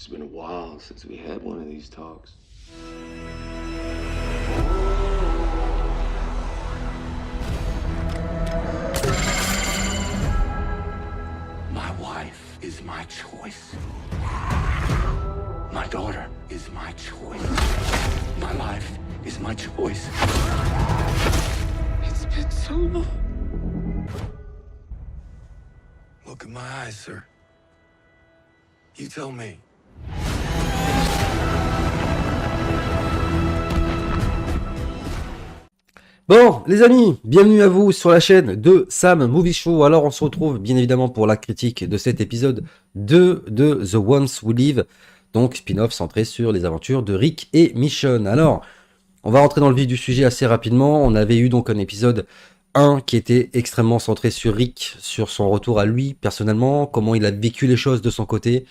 It's been a while since we had one of these talks. My wife is my choice. My daughter is my choice. My life is my choice. It's been so long. Look in my eyes, sir. You tell me. Bon, les amis, bienvenue à vous sur la chaîne de Sam Movie Show. Alors, on se retrouve bien évidemment pour la critique de cet épisode 2 de The Ones Who Live, donc spin-off centré sur les aventures de Rick et Michonne. Alors, on va rentrer dans le vif du sujet assez rapidement. On avait eu donc un épisode 1 qui était extrêmement centré sur Rick, sur son retour à lui personnellement, comment il a vécu les choses de son côté,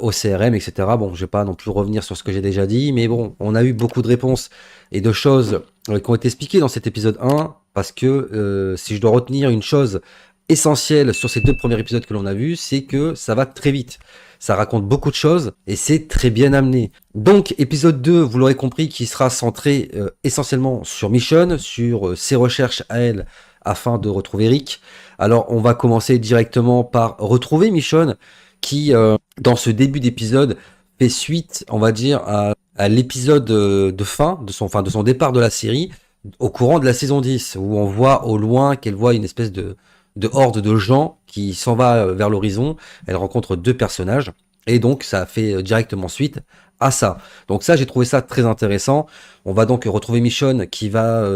au CRM, etc. Bon, je vais pas non plus revenir sur ce que j'ai déjà dit, mais bon, on a eu beaucoup de réponses et de choses qui ont été expliquées dans cet épisode 1, parce que si je dois retenir une chose essentielle sur ces deux premiers épisodes que l'on a vus, c'est que ça va très vite. Ça raconte beaucoup de choses et c'est très bien amené. Donc, épisode 2, vous l'aurez compris, qui sera centré essentiellement sur Michonne, sur ses recherches à elle afin de retrouver Rick. Alors, on va commencer directement par retrouver Michonne, qui, dans ce début d'épisode, fait suite, on va dire, à l'épisode de fin, de son départ de la série, au courant de la saison 10, où on voit au loin qu'elle voit une espèce de horde de gens qui s'en va vers l'horizon. Elle rencontre deux personnages, et donc ça fait directement suite à ça. Donc ça, j'ai trouvé ça très intéressant. On va donc retrouver Michonne qui va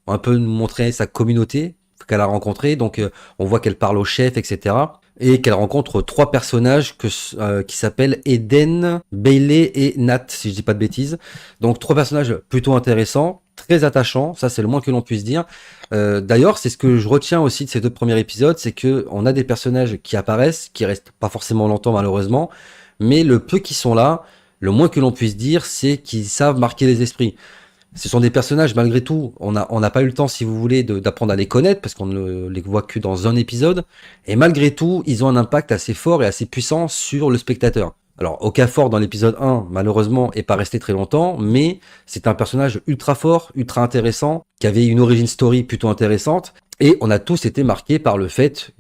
un peu nous montrer sa communauté qu'elle a rencontrée. Donc on voit qu'elle parle au chef, etc. Et qu'elle rencontre trois personnages qui s'appellent Eden, Bailey et Nat, si je dis pas de bêtises. Donc trois personnages plutôt intéressants, très attachants, ça c'est le moins que l'on puisse dire. D'ailleurs, c'est ce que je retiens aussi de ces deux premiers épisodes, c'est que on a des personnages qui apparaissent, qui restent pas forcément longtemps malheureusement, mais le peu qui sont là, le moins que l'on puisse dire, c'est qu'ils savent marquer les esprits. Ce sont des personnages, malgré tout, on n'a pas eu le temps, si vous voulez, d'apprendre à les connaître, parce qu'on ne les voit que dans un épisode, et malgré tout, ils ont un impact assez fort et assez puissant sur le spectateur. Alors, Okafor, dans l'épisode 1, malheureusement, est pas resté très longtemps, mais c'est un personnage ultra fort, ultra intéressant, qui avait une origin story plutôt intéressante, et on a tous été marqués par le fait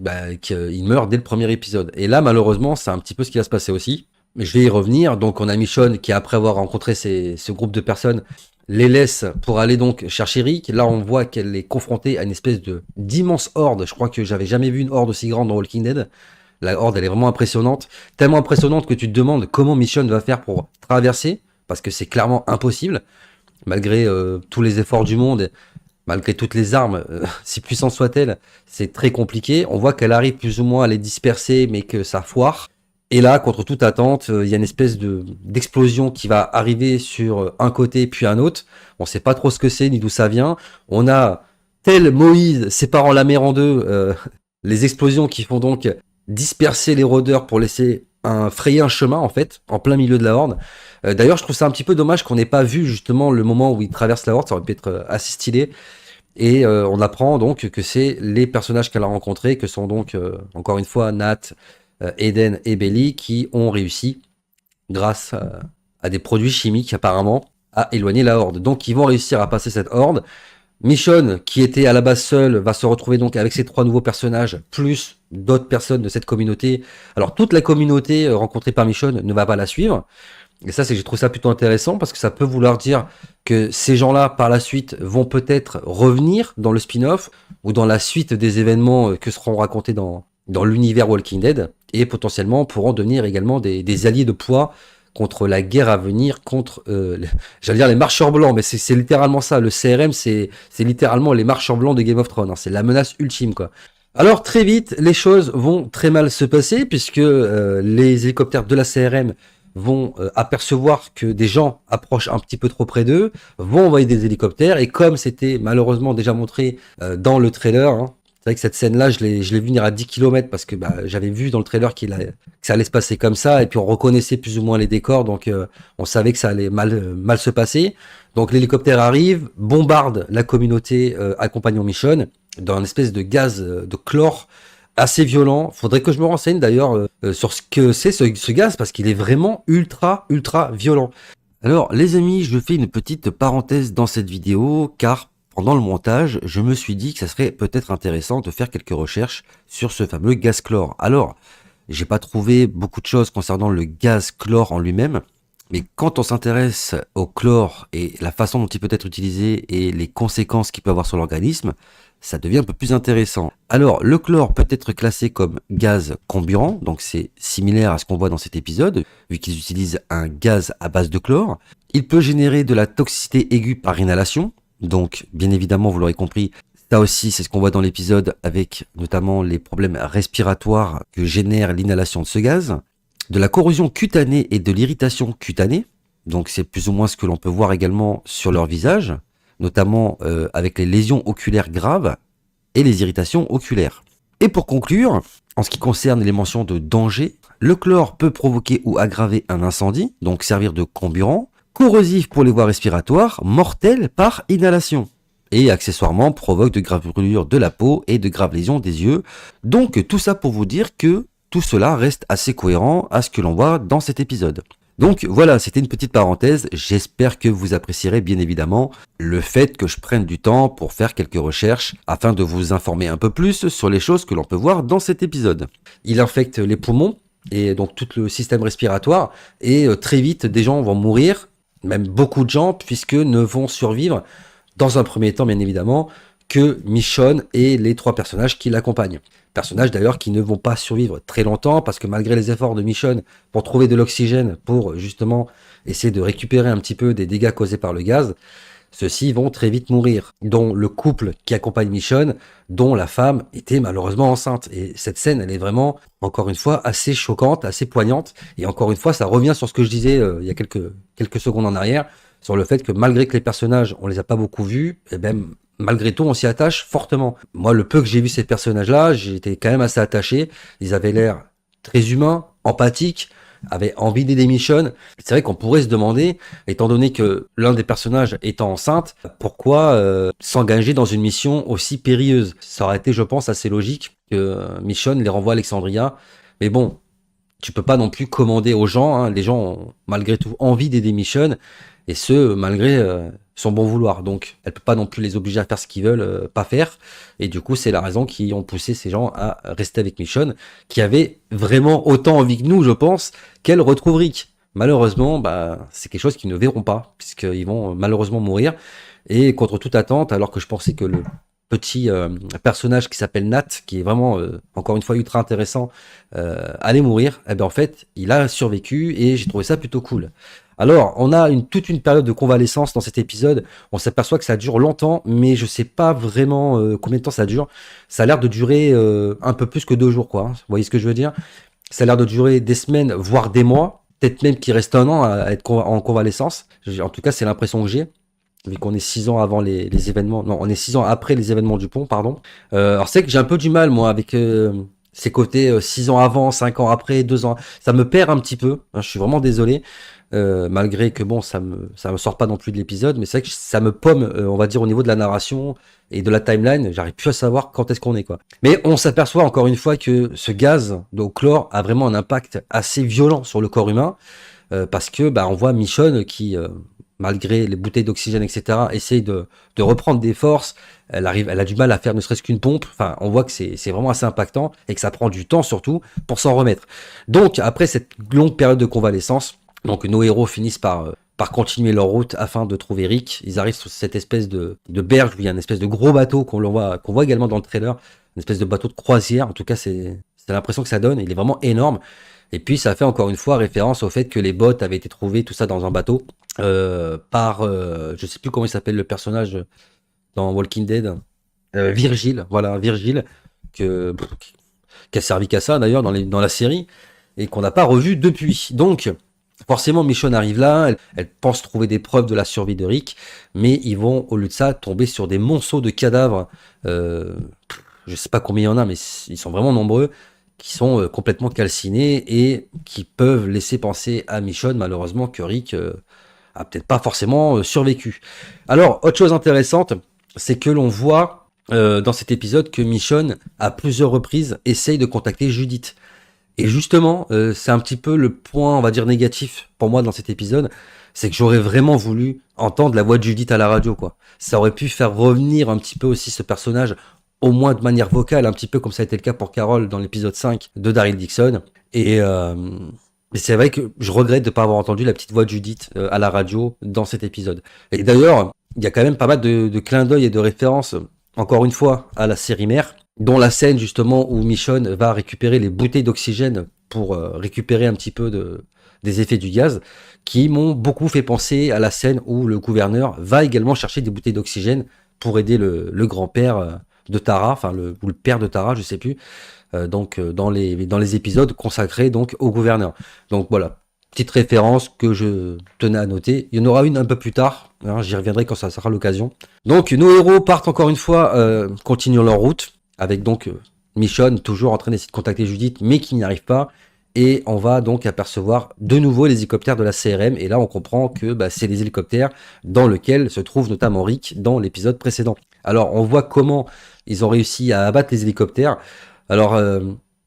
qu'il meurt dès le premier épisode. Et là, malheureusement, c'est un petit peu ce qui va se passer aussi. Mais je vais y revenir. Donc, on a Michonne qui, après avoir rencontré ce groupe de personnes, les laisse pour aller donc chercher Rick. Là, on voit qu'elle est confrontée à une espèce d'immense horde. Je crois que j'avais jamais vu une horde aussi grande dans Walking Dead. La horde, elle est vraiment impressionnante. Tellement impressionnante que tu te demandes comment Michonne va faire pour traverser, parce que c'est clairement impossible. Malgré tous les efforts du monde, malgré toutes les armes, si puissantes soient-elles, c'est très compliqué. On voit qu'elle arrive plus ou moins à les disperser, mais que ça foire. Et là, contre toute attente, il y a une espèce d'explosion qui va arriver sur un côté puis un autre. On ne sait pas trop ce que c'est ni d'où ça vient. On a, tel Moïse séparant la mer en deux, les explosions qui font donc disperser les rôdeurs pour laisser frayer un chemin en fait, en plein milieu de la horde. D'ailleurs, je trouve ça un petit peu dommage qu'on n'ait pas vu justement le moment où ils traversent la horde. Ça aurait pu être assez stylé. Et on apprend donc que c'est les personnages qu'elle a rencontrés, que sont donc, encore une fois, Nat, Eden et Bailey, qui ont réussi, grâce à des produits chimiques apparemment, à éloigner la horde. Donc ils vont réussir à passer cette horde. Michonne, qui était à la base seule, va se retrouver donc avec ces trois nouveaux personnages, plus d'autres personnes de cette communauté. Alors toute la communauté rencontrée par Michonne ne va pas la suivre. Et ça, je trouve ça plutôt intéressant, parce que ça peut vouloir dire que ces gens-là, par la suite, vont peut-être revenir dans le spin-off, ou dans la suite des événements que seront racontés dans l'univers Walking Dead, et potentiellement pourront devenir également des alliés de poids contre la guerre à venir, contre, j'allais dire les marcheurs blancs, mais c'est littéralement ça. Le CRM, c'est littéralement les marcheurs blancs de Game of Thrones, hein. C'est la menace ultime, quoi. Alors très vite, les choses vont très mal se passer, puisque les hélicoptères de la CRM vont apercevoir que des gens approchent un petit peu trop près d'eux, vont envoyer des hélicoptères, et comme c'était malheureusement déjà montré dans le trailer, hein, c'est vrai que cette scène-là, je l'ai vu venir à 10 km, parce que j'avais vu dans le trailer que ça allait se passer comme ça, et puis on reconnaissait plus ou moins les décors, donc on savait que ça allait mal se passer. Donc l'hélicoptère arrive, bombarde la communauté accompagnant Michonne, dans une espèce de gaz de chlore assez violent. Faudrait que je me renseigne d'ailleurs sur ce que c'est ce gaz, parce qu'il est vraiment ultra violent. Alors les amis, je fais une petite parenthèse dans cette vidéo, car pendant le montage, je me suis dit que ça serait peut-être intéressant de faire quelques recherches sur ce fameux gaz chlore. Alors, j'ai pas trouvé beaucoup de choses concernant le gaz chlore en lui-même, mais quand on s'intéresse au chlore et la façon dont il peut être utilisé et les conséquences qu'il peut avoir sur l'organisme, ça devient un peu plus intéressant. Alors, le chlore peut être classé comme gaz comburant, donc c'est similaire à ce qu'on voit dans cet épisode, vu qu'ils utilisent un gaz à base de chlore. Il peut générer de la toxicité aiguë par inhalation, donc bien évidemment, vous l'aurez compris, ça aussi c'est ce qu'on voit dans l'épisode avec notamment les problèmes respiratoires que génère l'inhalation de ce gaz. De la corrosion cutanée et de l'irritation cutanée, donc c'est plus ou moins ce que l'on peut voir également sur leur visage, notamment avec les lésions oculaires graves et les irritations oculaires. Et pour conclure, en ce qui concerne les mentions de danger, le chlore peut provoquer ou aggraver un incendie, donc servir de comburant, corrosif pour les voies respiratoires, mortel par inhalation, et accessoirement provoque de graves brûlures de la peau et de graves lésions des yeux. Donc tout ça pour vous dire que tout cela reste assez cohérent à ce que l'on voit dans cet épisode. Donc voilà, c'était une petite parenthèse, j'espère que vous apprécierez bien évidemment le fait que je prenne du temps pour faire quelques recherches afin de vous informer un peu plus sur les choses que l'on peut voir dans cet épisode. Il infecte les poumons et donc tout le système respiratoire et très vite des gens vont mourir, même beaucoup de gens, puisque ne vont survivre dans un premier temps bien évidemment que Michonne et les 3 personnages qui l'accompagnent. Personnages d'ailleurs qui ne vont pas survivre très longtemps parce que malgré les efforts de Michonne pour trouver de l'oxygène pour justement essayer de récupérer un petit peu des dégâts causés par le gaz, ceux-ci vont très vite mourir, dont le couple qui accompagne Michonne, dont la femme était malheureusement enceinte. Et cette scène, elle est vraiment, encore une fois, assez choquante, assez poignante. Et encore une fois, ça revient sur ce que je disais il y a quelques secondes en arrière, sur le fait que malgré que les personnages, on les a pas beaucoup vus, et ben malgré tout, on s'y attache fortement. Moi, le peu que j'ai vu ces personnages-là, j'étais quand même assez attaché. Ils avaient l'air très humains, empathiques, avaient envie d'aider Michonne. C'est vrai qu'on pourrait se demander, étant donné que l'un des personnages étant enceinte, pourquoi s'engager dans une mission aussi périlleuse. Ça aurait été, je pense, assez logique que Michonne les renvoie à Alexandria. Mais bon, tu peux pas non plus commander aux gens. Hein. Les gens ont malgré tout envie d'aider Michonne, et ce, malgré son bon vouloir. Donc, elle peut pas non plus les obliger à faire ce qu'ils veulent pas faire. Et du coup, c'est la raison qui ont poussé ces gens à rester avec Michonne, qui avait vraiment autant envie que nous, je pense, qu'elle retrouve Rick. Malheureusement, bah, c'est quelque chose qu'ils ne verront pas, puisqu'ils vont malheureusement mourir. Et contre toute attente, alors que je pensais que le petit personnage qui s'appelle Nat, qui est vraiment, encore une fois, ultra intéressant, allait mourir, eh ben en fait, il a survécu et j'ai trouvé ça plutôt cool. Alors, on a toute une période de convalescence dans cet épisode. On s'aperçoit que ça dure longtemps, mais je sais pas vraiment combien de temps ça dure. Ça a l'air de durer un peu plus que 2 jours, quoi. Hein. Vous voyez ce que je veux dire? Ça a l'air de durer des semaines, voire des mois. Peut-être même qu'il reste un an à être en convalescence. En tout cas, c'est l'impression que j'ai. Vu qu'on est 6 ans avant les événements. Non, on est 6 ans après les événements du pont, pardon. Alors, c'est que j'ai un peu du mal, moi, avec ces côtés 6 ans avant, 5 ans après, 2 ans. Ça me perd un petit peu. Hein, je suis vraiment désolé. Malgré que bon, ça me sort pas non plus de l'épisode, mais c'est vrai que ça me pomme, on va dire au niveau de la narration et de la timeline, j'arrive plus à savoir quand est-ce qu'on est quoi. Mais on s'aperçoit encore une fois que ce gaz de chlore a vraiment un impact assez violent sur le corps humain, parce que bah on voit Michonne qui malgré les bouteilles d'oxygène etc essaye de reprendre des forces, elle a du mal à faire ne serait-ce qu'une pompe, enfin on voit que c'est vraiment assez impactant et que ça prend du temps surtout pour s'en remettre. Donc après cette longue période de convalescence, donc nos héros finissent par continuer leur route afin de trouver Rick. Ils arrivent sur cette espèce de berge où il y a une espèce de gros bateau qu'on voit également dans le trailer, une espèce de bateau de croisière. En tout cas, c'est l'impression que ça donne. Il est vraiment énorme. Et puis ça fait encore une fois référence au fait que les bottes avaient été trouvées, tout ça dans un bateau par je sais plus comment il s'appelle le personnage dans Walking Dead, Virgile. Voilà, Virgile qui a servi qu'à ça d'ailleurs dans la série et qu'on n'a pas revu depuis. Donc forcément, Michonne arrive là, elle pense trouver des preuves de la survie de Rick, mais ils vont, au lieu de ça, tomber sur des monceaux de cadavres. Je sais pas combien il y en a, mais ils sont vraiment nombreux, qui sont complètement calcinés et qui peuvent laisser penser à Michonne, malheureusement, que Rick a peut-être pas forcément survécu. Alors, autre chose intéressante, c'est que l'on voit dans cet épisode que Michonne, à plusieurs reprises, essaye de contacter Judith. Et justement, c'est un petit peu le point, on va dire, négatif pour moi dans cet épisode, c'est que j'aurais vraiment voulu entendre la voix de Judith à la radio, quoi. Ça aurait pu faire revenir un petit peu aussi ce personnage, au moins de manière vocale, un petit peu comme ça a été le cas pour Carol dans l'épisode 5 de Daryl Dixon. Et c'est vrai que je regrette de ne pas avoir entendu la petite voix de Judith à la radio dans cet épisode. Et d'ailleurs, il y a quand même pas mal de clins d'œil et de références, encore une fois, à la série mère, dont la scène justement où Michonne va récupérer les bouteilles d'oxygène pour récupérer un petit peu des effets du gaz, qui m'ont beaucoup fait penser à la scène où le gouverneur va également chercher des bouteilles d'oxygène pour aider le grand-père de Tara, ou le père de Tara, je sais plus, dans les épisodes consacrés donc au gouverneur. Donc voilà, petite référence que je tenais à noter. Il y en aura une un peu plus tard, hein, j'y reviendrai quand ça sera l'occasion. Donc nos héros partent encore une fois, continuent leur route, avec donc Michonne toujours en train d'essayer de contacter Judith, mais qui n'y arrive pas. Et on va donc apercevoir de nouveau les hélicoptères de la CRM. Et là, on comprend que c'est les hélicoptères dans lesquels se trouve notamment Rick dans l'épisode précédent. Alors, on voit comment ils ont réussi à abattre les hélicoptères. Alors,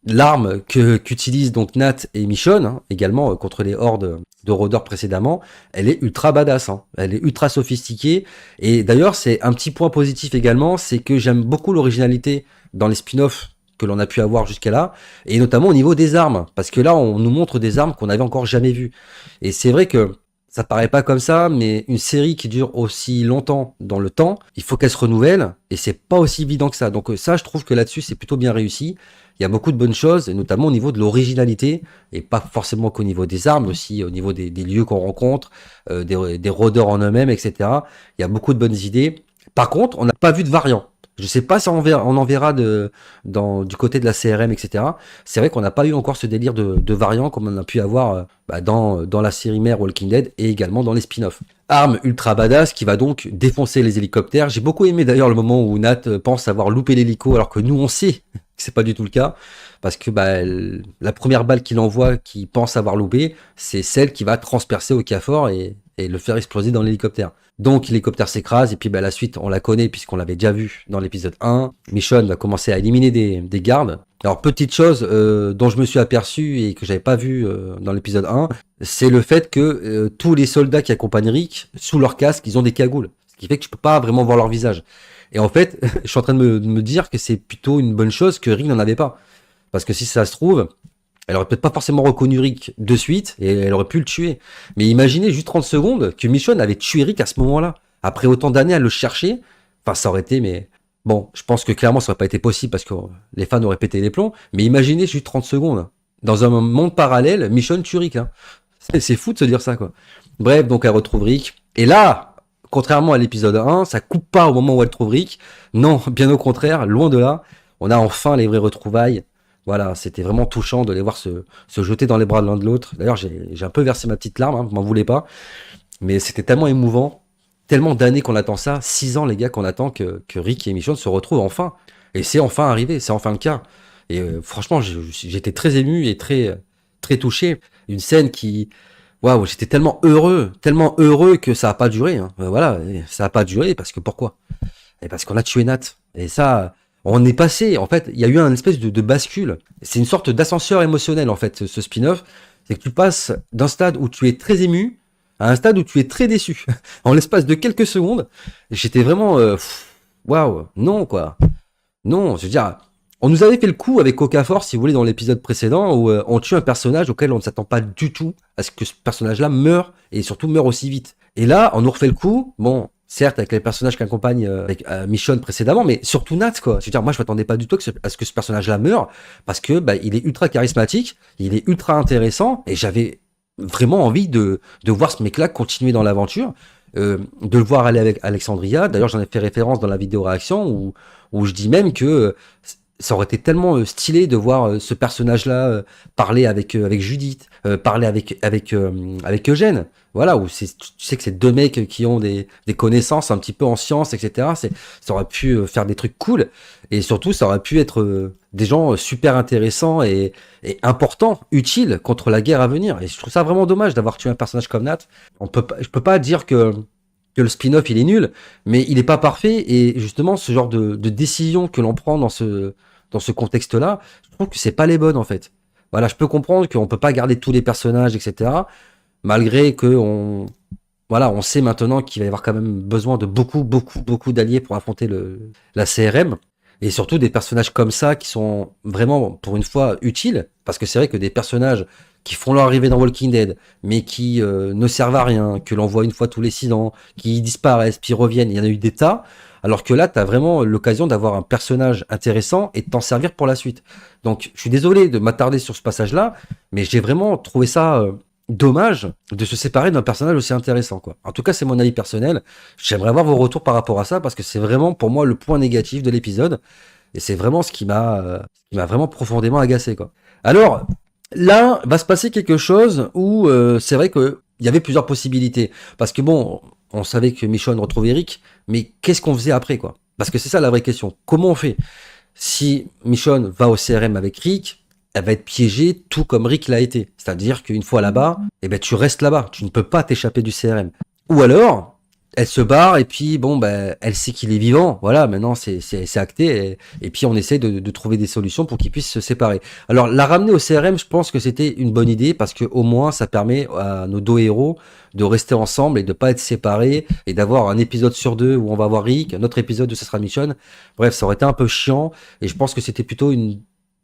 l'arme qu'utilisent donc Nat et Michonne, hein, également contre les hordes de rôdeurs précédemment, elle est ultra badass. Hein. Elle est ultra sophistiquée. Et d'ailleurs, c'est un petit point positif également, c'est que j'aime beaucoup l'originalité dans les spin-offs que l'on a pu avoir jusqu'à là, et notamment au niveau des armes, parce que là, on nous montre des armes qu'on n'avait encore jamais vues. Et c'est vrai que ça paraît pas comme ça, mais une série qui dure aussi longtemps dans le temps, il faut qu'elle se renouvelle, et c'est pas aussi évident que ça. Donc ça, je trouve que là-dessus, c'est plutôt bien réussi. Il y a beaucoup de bonnes choses, et notamment au niveau de l'originalité, et pas forcément qu'au niveau des armes, aussi au niveau des lieux qu'on rencontre, des rôdeurs en eux-mêmes, etc. Il y a beaucoup de bonnes idées. Par contre, on n'a pas vu de variant. Je sais pas si on en verra du côté de la CRM, etc. C'est vrai qu'on n'a pas eu encore ce délire de variant comme on a pu avoir dans la série mère Walking Dead et également dans les spin-offs. Arme ultra badass qui va donc défoncer les hélicoptères. J'ai beaucoup aimé d'ailleurs le moment où Nat pense avoir loupé l'hélico alors que nous on sait que c'est pas du tout le cas. Parce que la première balle qu'il envoie, qu'il pense avoir loupé, c'est celle qui va transpercer au Okafor et le faire exploser dans l'hélicoptère. Donc l'hélicoptère s'écrase et puis la suite on la connaît puisqu'on l'avait déjà vu dans l'épisode 1. Michonne va commencer à éliminer des gardes. Alors petite chose dont je me suis aperçu et que j'avais pas vu dans l'épisode 1, c'est le fait que tous les soldats qui accompagnent Rick, sous leur casque, ils ont des cagoules. Ce qui fait que je peux pas vraiment voir leur visage. Et en fait, je suis en train de me dire que c'est plutôt une bonne chose que Rick n'en avait pas. Parce que si ça se trouve, elle aurait peut-être pas forcément reconnu Rick de suite et elle aurait pu le tuer. Mais imaginez juste 30 secondes que Michonne avait tué Rick à ce moment-là. Après autant d'années à le chercher, enfin ça aurait été, mais bon, je pense que clairement ça aurait pas été possible parce que les fans auraient pété les plombs. Mais imaginez juste 30 secondes. Dans un monde parallèle, Michonne tue Rick. Hein. C'est fou de se dire ça, quoi. Bref, donc elle retrouve Rick. Et là, contrairement à l'épisode 1, ça coupe pas au moment où elle trouve Rick. Non, bien au contraire, loin de là. On a enfin les vraies retrouvailles. Voilà, c'était vraiment touchant de les voir se jeter dans les bras de l'un de l'autre. D'ailleurs, j'ai un peu versé ma petite larme, hein, vous m'en voulez pas. Mais c'était tellement émouvant, tellement d'années qu'on attend ça, 6 ans les gars qu'on attend que Rick et Michonne se retrouvent enfin. Et c'est enfin arrivé, c'est enfin le cas. Et franchement, j'étais très ému et très, très touché. Une scène qui... Waouh, j'étais tellement heureux que ça a pas duré. Hein. Voilà, ça a pas duré parce que pourquoi? Et parce qu'on a tué Nat. Et ça... On est passé, en fait, il y a eu un espèce de bascule. C'est une sorte d'ascenseur émotionnel, en fait, ce spin-off. C'est que tu passes d'un stade où tu es très ému à un stade où tu es très déçu. En l'espace de quelques secondes, j'étais vraiment... Waouh, non, quoi. Non, je veux dire, on nous avait fait le coup avec Okafor, si vous voulez, dans l'épisode précédent, où on tue un personnage auquel on ne s'attend pas du tout à ce que ce personnage-là meure, et surtout meure aussi vite. Et là, on nous refait le coup, bon... Certes, avec les personnages qui accompagnent avec Michonne précédemment, mais surtout Nat, quoi. Je veux dire, moi, je m'attendais pas du tout à ce que ce personnage-là meure, parce que il est ultra charismatique, il est ultra intéressant, et j'avais vraiment envie de voir ce mec-là continuer dans l'aventure, de le voir aller avec Alexandria. D'ailleurs, j'en ai fait référence dans la vidéo réaction où je dis même que ça aurait été tellement stylé de voir ce personnage-là parler avec Judith, parler avec Eugène. Voilà, où tu sais que c'est deux mecs qui ont des connaissances un petit peu en sciences, etc. Ça aurait pu faire des trucs cool. Et surtout, ça aurait pu être des gens super intéressants et importants, utiles contre la guerre à venir. Et je trouve ça vraiment dommage d'avoir tué un personnage comme Nat. Je peux pas dire que que le spin-off il est nul, mais il est pas parfait et justement ce genre de décision que l'on prend dans ce contexte-là, je trouve que c'est pas les bonnes en fait. Voilà, je peux comprendre qu'on peut pas garder tous les personnages, etc. Malgré que on sait maintenant qu'il va y avoir quand même besoin de beaucoup d'alliés pour affronter la CRM. Et surtout des personnages comme ça qui sont vraiment, pour une fois, utiles. Parce que c'est vrai que des personnages qui font leur arrivée dans Walking Dead, mais qui ne servent à rien, que l'on voit une fois tous les 6 ans, qui disparaissent, puis reviennent, il y en a eu des tas. Alors que là, tu as vraiment l'occasion d'avoir un personnage intéressant et de t'en servir pour la suite. Donc, je suis désolé de m'attarder sur ce passage-là, mais j'ai vraiment trouvé ça dommage de se séparer d'un personnage aussi intéressant, quoi. En tout cas, c'est mon avis personnel. J'aimerais avoir vos retours par rapport à ça parce que c'est vraiment pour moi le point négatif de l'épisode et c'est vraiment ce qui m'a vraiment profondément agacé, quoi. Alors là, va se passer quelque chose où c'est vrai que il y avait plusieurs possibilités parce que bon, on savait que Michonne retrouvait Eric, mais qu'est-ce qu'on faisait après, quoi? Parce que c'est ça la vraie question. Comment on fait? Si Michonne va au CRM avec Rick, elle va être piégée tout comme Rick l'a été. C'est-à-dire qu'une fois là-bas, eh ben, tu restes là-bas. Tu ne peux pas t'échapper du CRM. Ou alors, elle se barre et puis, bon, ben, elle sait qu'il est vivant. Voilà, maintenant, c'est acté. Et puis, on essaie de trouver des solutions pour qu'ils puissent se séparer. Alors, la ramener au CRM, je pense que c'était une bonne idée parce que au moins, ça permet à nos deux héros de rester ensemble et de pas être séparés et d'avoir un épisode sur deux où on va voir Rick, un autre épisode où ce sera Michonne. Bref, ça aurait été un peu chiant et je pense que c'était plutôt une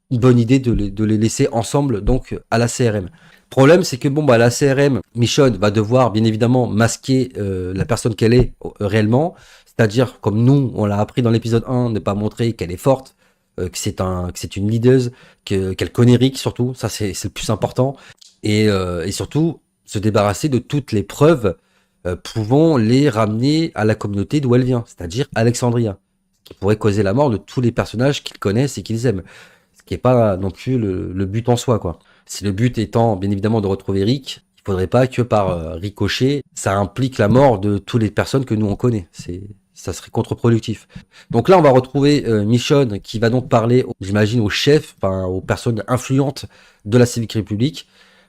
bonne idée de les laisser ensemble donc à la CRM. Problème, c'est que bon bah la CRM, Michonne va devoir bien évidemment masquer la personne qu'elle est réellement, c'est-à-dire comme nous on l'a appris dans l'épisode 1, ne pas montrer qu'elle est forte, que c'est une leaduse, qu'elle connaît Rick surtout, ça c'est le plus important, et surtout se débarrasser de toutes les preuves pouvant les ramener à la communauté d'où elle vient, c'est-à-dire Alexandria, qui pourrait causer la mort de tous les personnages qu'ils connaissent et qu'ils aiment. Ce qui est pas non plus le but en soi, quoi. Si le but étant, bien évidemment, de retrouver Rick, il faudrait pas que par ricochet, ça implique la mort de toutes les personnes que nous on connaît. Ça serait contre-productif. Donc là, on va retrouver Michonne qui va donc parler, j'imagine, au chef, enfin, aux personnes influentes de la Civic République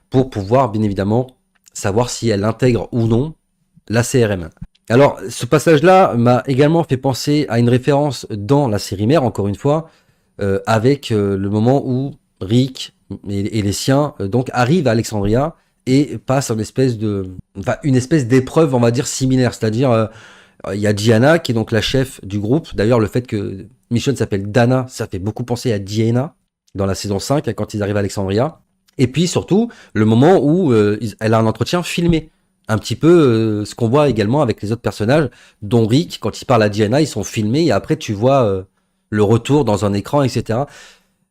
pour pouvoir, bien évidemment, savoir si elle intègre ou non la CRM. Alors, ce passage-là m'a également fait penser à une référence dans la série mère, encore une fois, avec le moment où Rick et les siens donc arrivent à Alexandria et passent une espèce d'épreuve, on va dire, similaire. C'est-à-dire, il y a Diana qui est donc la chef du groupe. D'ailleurs, le fait que Michonne s'appelle Dana, ça fait beaucoup penser à Diana dans la saison 5, quand ils arrivent à Alexandria. Et puis surtout, le moment où elle a un entretien filmé. Un petit peu ce qu'on voit également avec les autres personnages, dont Rick, quand il parle à Diana, ils sont filmés et après tu vois le retour dans un écran, etc.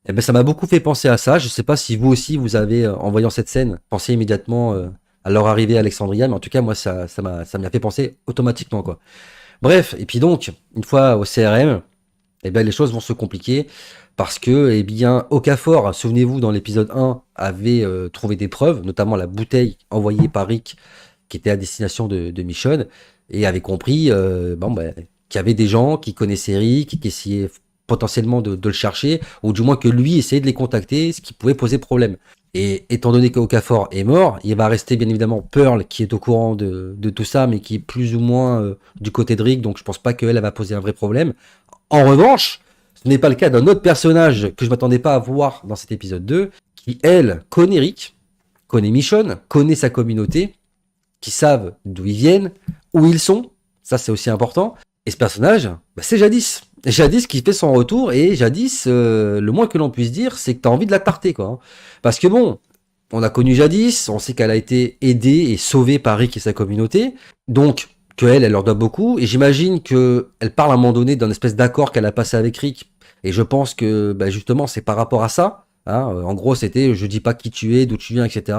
Et ben ça m'a beaucoup fait penser à ça. Je sais pas si vous aussi vous avez, en voyant cette scène, pensé immédiatement à leur arrivée à Alexandria, mais en tout cas moi ça m'a fait penser automatiquement, quoi. Bref, et puis donc une fois au CRM, eh ben les choses vont se compliquer parce que eh bien Okafor, souvenez-vous dans l'épisode 1, avait trouvé des preuves, notamment la bouteille envoyée par Rick qui était à destination de Michonne et avait compris qu'il y avait des gens qui connaissaient Rick, qui essayaient potentiellement de le chercher, ou du moins que lui essayait de les contacter, ce qui pouvait poser problème. Et étant donné qu'Okafor est mort, il va rester bien évidemment Pearl qui est au courant de tout ça, mais qui est plus ou moins du côté de Rick, donc je pense pas qu'elle va poser un vrai problème. En revanche, ce n'est pas le cas d'un autre personnage que je m'attendais pas à voir dans cet épisode 2, qui elle connaît Rick, connaît Michonne, connaît sa communauté, qui savent d'où ils viennent, où ils sont, ça c'est aussi important. Et ce personnage, c'est Jadis. Jadis qui fait son retour, et Jadis, le moins que l'on puisse dire, c'est que t'as envie de la tarter, quoi. Parce que bon, on a connu Jadis, on sait qu'elle a été aidée et sauvée par Rick et sa communauté, donc elle leur doit beaucoup, et j'imagine qu'elle parle à un moment donné d'un espèce d'accord qu'elle a passé avec Rick, et je pense que justement c'est par rapport à ça. Hein, en gros, c'était je dis pas qui tu es, d'où tu viens, etc.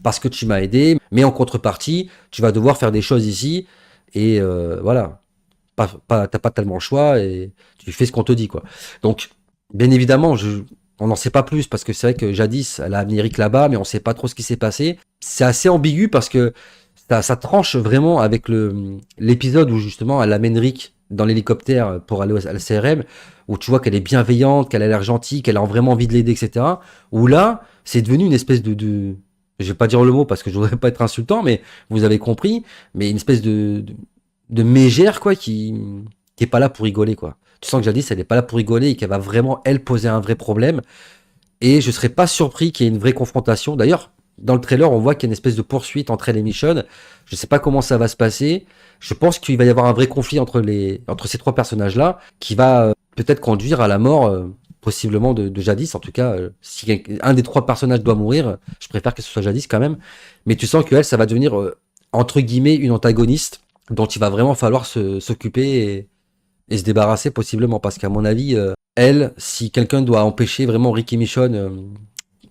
parce que tu m'as aidé, mais en contrepartie, tu vas devoir faire des choses ici, et voilà. T'as pas tellement le choix et tu fais ce qu'on te dit, quoi. Donc, bien évidemment, on n'en sait pas plus parce que c'est vrai que jadis, elle a amené Rick là-bas, mais on sait pas trop ce qui s'est passé. C'est assez ambigu parce que ça tranche vraiment avec l'épisode où justement elle amène Rick dans l'hélicoptère pour aller à la CRM, où tu vois qu'elle est bienveillante, qu'elle a l'air gentille, qu'elle a vraiment envie de l'aider, etc. Où là, c'est devenu une espèce je vais pas dire le mot parce que je voudrais pas être insultant, mais vous avez compris, mais une espèce de mégère, quoi, qui est pas là pour rigoler, quoi. Tu sens que Jadis, elle est pas là pour rigoler et qu'elle va vraiment, elle, poser un vrai problème. Et je serais pas surpris qu'il y ait une vraie confrontation. D'ailleurs, dans le trailer, on voit qu'il y a une espèce de poursuite entre elle et Michonne. Je sais pas comment ça va se passer. Je pense qu'il va y avoir un vrai conflit entre ces trois personnages-là, qui va peut-être conduire à la mort, possiblement de Jadis. En tout cas, si un des trois personnages doit mourir, je préfère que ce soit Jadis quand même. Mais tu sens que elle, ça va devenir, entre guillemets, une antagoniste dont il va vraiment falloir s'occuper et se débarrasser possiblement. Parce qu'à mon avis, elle, si quelqu'un doit empêcher vraiment Rick et Michonne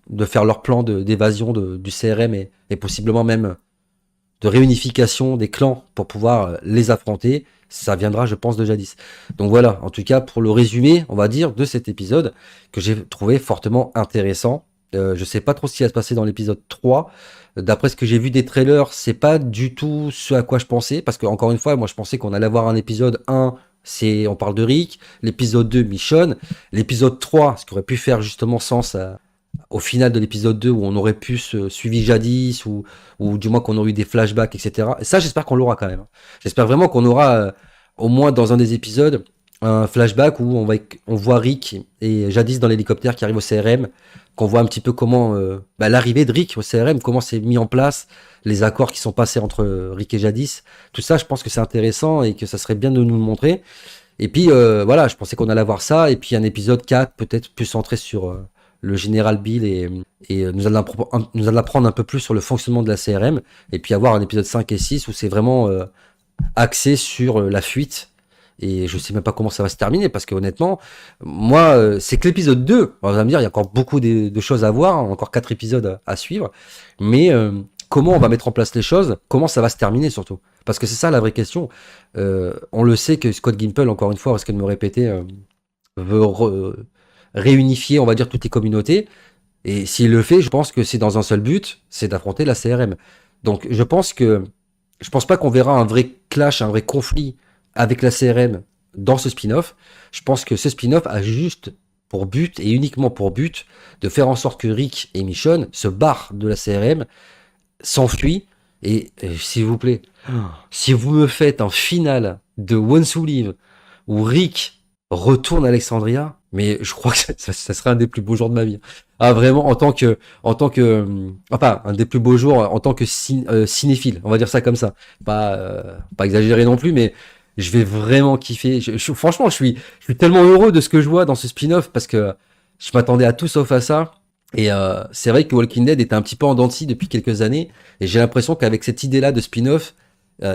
de faire leur plan d'évasion du CRM et possiblement même de réunification des clans pour pouvoir les affronter, ça viendra, je pense, de Jadis. Donc voilà, en tout cas, pour le résumé, on va dire, de cet épisode, que j'ai trouvé fortement intéressant. Je sais pas trop ce qui va se passer dans l'épisode 3. D'après ce que j'ai vu des trailers, c'est pas du tout ce à quoi je pensais, parce que, encore une fois, moi je pensais qu'on allait avoir un épisode 1, on parle de Rick, l'épisode 2, Michonne, l'épisode 3, ce qui aurait pu faire justement sens au final de l'épisode 2 où on aurait pu suivre Jadis ou du moins qu'on aurait eu des flashbacks, etc. Et ça, j'espère qu'on l'aura quand même. J'espère vraiment qu'on aura au moins dans un des épisodes un flashback où on voit Rick et Jadis dans l'hélicoptère qui arrive au CRM, qu'on voit un petit peu comment l'arrivée de Rick au CRM, comment c'est mis en place, les accords qui sont passés entre Rick et Jadis. Tout ça, je pense que c'est intéressant et que ça serait bien de nous le montrer. Et puis voilà, je pensais qu'on allait avoir ça, et puis un épisode 4 peut-être plus centré sur le général Bill et nous allons apprendre un peu plus sur le fonctionnement de la CRM, et puis avoir un épisode 5 et 6 où c'est vraiment axé sur la fuite, et je sais même pas comment ça va se terminer, parce que honnêtement, moi, c'est que l'épisode 2, on va me dire, il y a encore beaucoup de choses à voir, encore 4 épisodes à suivre, mais comment on va mettre en place les choses, comment ça va se terminer surtout. Parce que c'est ça la vraie question. On le sait que Scott Gimple, encore une fois, parce qu'elle me répétait, veut réunifier, on va dire, toutes les communautés. Et s'il le fait, je pense que c'est dans un seul but, c'est d'affronter la CRM. Donc je pense pas qu'on verra un vrai clash, un vrai conflit avec la CRM dans ce spin-off. Je pense que ce spin-off a juste pour but, et uniquement pour but, de faire en sorte que Rick et Michonne se barrent de la CRM, s'enfuient, et s'il vous plaît, si vous me faites un final de Once Who Live où Rick retourne à Alexandria, mais je crois que ça serait un des plus beaux jours de ma vie. Ah vraiment, enfin un des plus beaux jours en tant que cinéphile, on va dire ça comme ça. Pas exagéré non plus, mais je vais vraiment kiffer. Franchement, je suis tellement heureux de ce que je vois dans ce spin-off, parce que je m'attendais à tout sauf à ça. Et c'est vrai que Walking Dead était un petit peu en dents de scie depuis quelques années, et j'ai l'impression qu'avec cette idée-là de spin-off,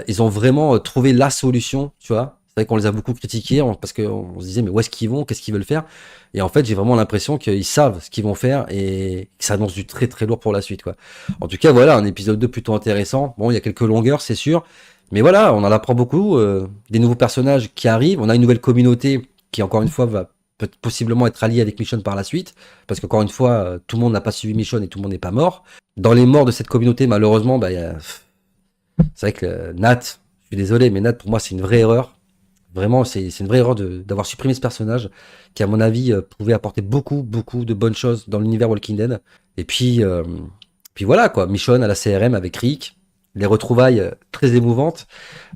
ils ont vraiment trouvé la solution, tu vois. C'est vrai qu'on les a beaucoup critiqués parce qu'on se disait mais où est-ce qu'ils vont, qu'est-ce qu'ils veulent faire. Et en fait, j'ai vraiment l'impression qu'ils savent ce qu'ils vont faire et que ça annonce du très très lourd pour la suite, quoi. En tout cas, voilà, un épisode 2 plutôt intéressant. Bon, il y a quelques longueurs, c'est sûr, mais voilà, on en apprend beaucoup. Des nouveaux personnages qui arrivent, on a une nouvelle communauté qui, encore une fois, va possiblement être alliée avec Michonne par la suite, parce qu'encore une fois, tout le monde n'a pas suivi Michonne et tout le monde n'est pas mort. Dans les morts de cette communauté, malheureusement, c'est vrai que Nat, je suis désolé, mais Nat, pour moi, c'est une vraie erreur. Vraiment, c'est une vraie erreur d'avoir supprimé ce personnage qui, à mon avis, pouvait apporter beaucoup, beaucoup de bonnes choses dans l'univers Walking Dead. Et puis voilà, quoi. Michonne à la CRM avec Rick, les retrouvailles très émouvantes.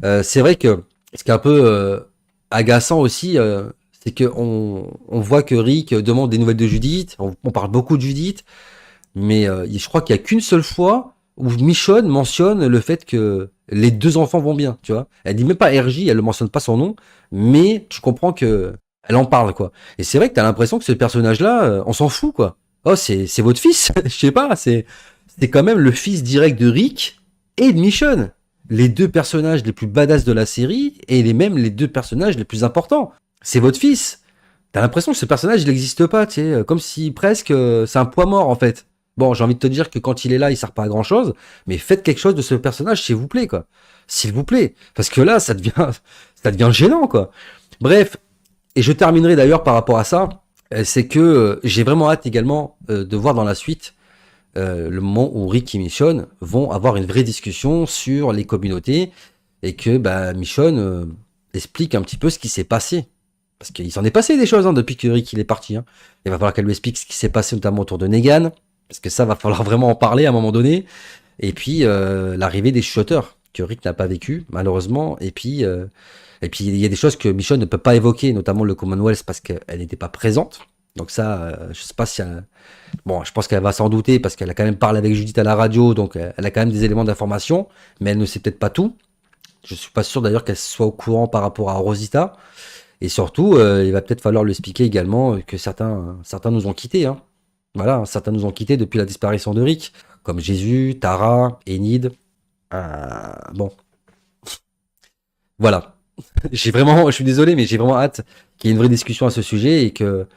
C'est vrai que ce qui est un peu agaçant aussi, c'est que on voit que Rick demande des nouvelles de Judith. On parle beaucoup de Judith, mais je crois qu'il y a qu'une seule fois où Michonne mentionne le fait que les deux enfants vont bien, tu vois. Elle dit même pas RJ, elle ne mentionne pas son nom, mais tu comprends que elle en parle, quoi. Et c'est vrai que t'as l'impression que ce personnage-là, on s'en fout, quoi. Oh, c'est votre fils, je sais pas, c'est quand même le fils direct de Rick et de Michonne. Les deux personnages les plus badass de la série et les deux personnages les plus importants. C'est votre fils. T'as l'impression que ce personnage, il n'existe pas, tu sais, comme si presque c'est un poids mort, en fait. Bon, j'ai envie de te dire que quand il est là, il sert pas à grand chose, mais faites quelque chose de ce personnage, s'il vous plaît, quoi. S'il vous plaît. Parce que là, ça devient gênant, quoi. Bref. Et je terminerai d'ailleurs par rapport à ça, c'est que j'ai vraiment hâte également de voir dans la suite le moment où Rick et Michonne vont avoir une vraie discussion sur les communautés et que Michonne explique un petit peu ce qui s'est passé. Parce qu'il s'en est passé des choses depuis que Rick il est parti. Hein. Il va falloir qu'elle lui explique ce qui s'est passé notamment autour de Negan. Parce que ça va falloir vraiment en parler à un moment donné. Et puis l'arrivée des chuchoteurs. que Rick n'a pas vécu, malheureusement. Et puis il y a des choses que Michonne ne peut pas évoquer, notamment le Commonwealth, parce qu'elle n'était pas présente. Donc ça, je sais pas si... Bon, je pense qu'elle va s'en douter, parce qu'elle a quand même parlé avec Judith à la radio, donc elle a quand même des éléments d'information, mais elle ne sait peut-être pas tout. Je suis pas sûr d'ailleurs qu'elle soit au courant par rapport à Rosita. Et surtout, il va peut-être falloir lui expliquer également que certains nous ont quittés. Hein. Voilà, certains nous ont quittés depuis la disparition de Rick, comme Jésus, Tara, Enid. Bon, voilà. Je suis désolé, mais j'ai vraiment hâte qu'il y ait une vraie discussion à ce sujet et que,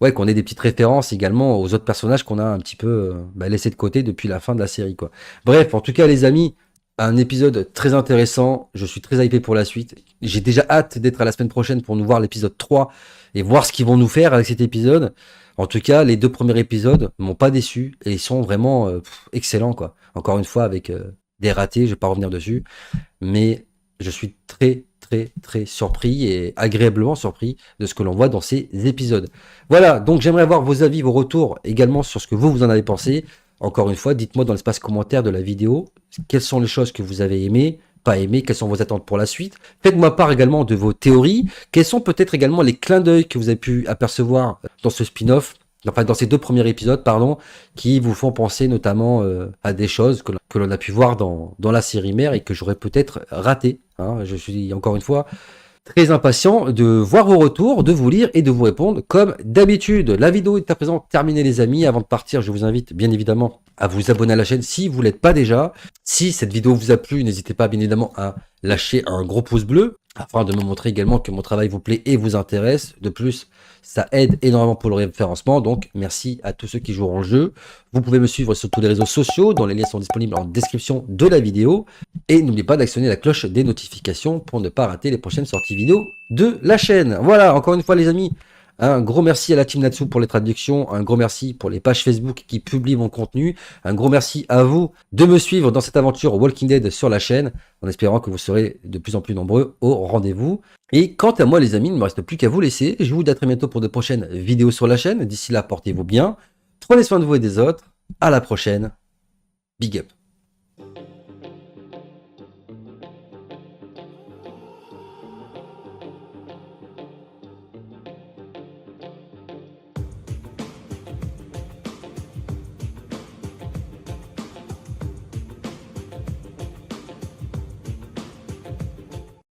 ouais, qu'on ait des petites références également aux autres personnages qu'on a un petit peu laissés de côté depuis la fin de la série, quoi. Bref, en tout cas, les amis, un épisode très intéressant. Je suis très hypé pour la suite. J'ai déjà hâte d'être à la semaine prochaine pour nous voir l'épisode 3 et voir ce qu'ils vont nous faire avec cet épisode. En tout cas, les 2 premiers épisodes m'ont pas déçu et ils sont vraiment excellents, quoi. Encore une fois, avec des ratés, je vais pas revenir dessus, mais je suis très très très surpris et agréablement surpris de ce que l'on voit dans ces épisodes. Voilà, donc j'aimerais avoir vos avis, vos retours également sur ce que vous en avez pensé. Encore une fois, dites-moi dans l'espace commentaire de la vidéo quelles sont les choses que vous avez aimées, pas aimées, quelles sont vos attentes pour la suite. Faites-moi part également de vos théories. Quels sont peut-être également les clins d'œil que vous avez pu apercevoir dans ce spin-off, enfin dans ces 2 premiers épisodes, pardon, qui vous font penser notamment à des choses que l'on a pu voir dans la série mère et que j'aurais peut-être raté. Hein. Je suis encore une fois très impatient de voir vos retours, de vous lire et de vous répondre comme d'habitude. La vidéo est à présent terminée les amis. Avant de partir, je vous invite bien évidemment à vous abonner à la chaîne si vous ne l'êtes pas déjà. Si cette vidéo vous a plu, n'hésitez pas bien évidemment à lâcher un gros pouce bleu afin de me montrer également que mon travail vous plaît et vous intéresse. De plus, ça aide énormément pour le référencement, donc merci à tous ceux qui joueront le jeu. Vous pouvez me suivre sur tous les réseaux sociaux, dont les liens sont disponibles en description de la vidéo. Et n'oubliez pas d'actionner la cloche des notifications pour ne pas rater les prochaines sorties vidéo de la chaîne. Voilà, encore une fois les amis, un gros merci à la team Natsu pour les traductions, un gros merci pour les pages Facebook qui publient mon contenu, un gros merci à vous de me suivre dans cette aventure Walking Dead sur la chaîne, en espérant que vous serez de plus en plus nombreux au rendez-vous. Et quant à moi les amis, il ne me reste plus qu'à vous laisser, je vous dis à très bientôt pour de prochaines vidéos sur la chaîne, d'ici là portez-vous bien, prenez soin de vous et des autres, à la prochaine, big up.